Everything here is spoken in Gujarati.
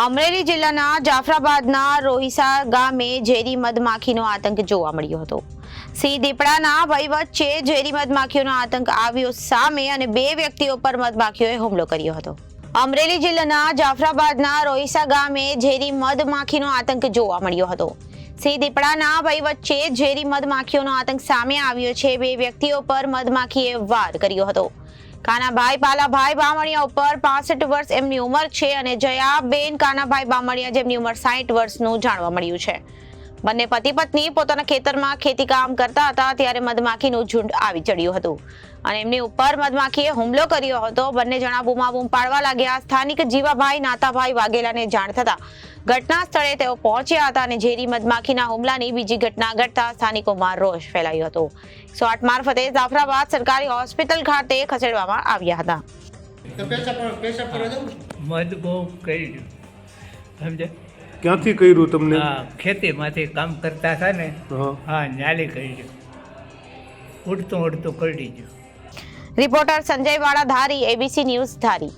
અમરેલી જિલ્લાના જાફરાબાદના રોહિસા ગામે ઝેરી મધમાખીનો આતંક જોવા મળ્યો હતો। સિંહ દીપડાના ભય વચ્ચે ઝેરી મધમાખીઓનો આતંક આવ્યો સામે અને 2 વ્યક્તિઓ પર મધમાખીઓએ હુમલો કર્યો હતો। અમરેલી જિલ્લાના જાફરાબાદના રોહિસા ગામે ઝેરી મધમાખીનો આતંક જોવા મળ્યો હતો। સિંહ દીપડાના ભય વચ્ચે ઝેરી મધમાખીઓનો આતંક સામે આવ્યો છે। 2 વ્યક્તિઓ પર મધમાખીએ વાર કર્યો હતો। કાનાભાઈ પાલાભાઈ બામણિયા ઉપર 65 વર્ષ એમની ઉંમર છે અને જયાબેન કાનાભાઈ બામણિયા જેમની ઉંમર 60 વર્ષનું જાણવા મળ્યું છે। બંને પતિ પત્ની પોતાના ખેતરમાં ખેતી કામ કરતા હતા ત્યારે મધમાખીનું ઝુંડ આવી ચડ્યું હતું અને એમની ઉપર મધમાખીએ હુમલો કર્યો હતો। બંને જણા બૂમાબૂમ પાડવા લાગ્યા। સ્થાનિક જીવાભાઈ નાતાભાઈ વાઘેલાને જાણ થતા ઘટના સ્થળે તેઓ પહોંચ્યા હતા અને ઝેરી મધમાખીના હુમલાની બીજી ઘટના ઘટતા સ્થાનિકોમાં રોષ ફેલાયો હતો। 108 મારફતે જાફરાબાદ સરકારી હોસ્પિટલ ખાતે ખસેડવામાં આવ્યા હતા। મધ બહુ કર્યું સમજે ક્યાંથી કર્યું તમને? હા, ખેતીમાંથી કામ કરતા હતા ને, હા ન્યાલી કર્યું, ઉડતું કરડી ગયું। રિપોર્ટર સંજય વાળા ધારી, ABC ન્યૂઝ ધારી।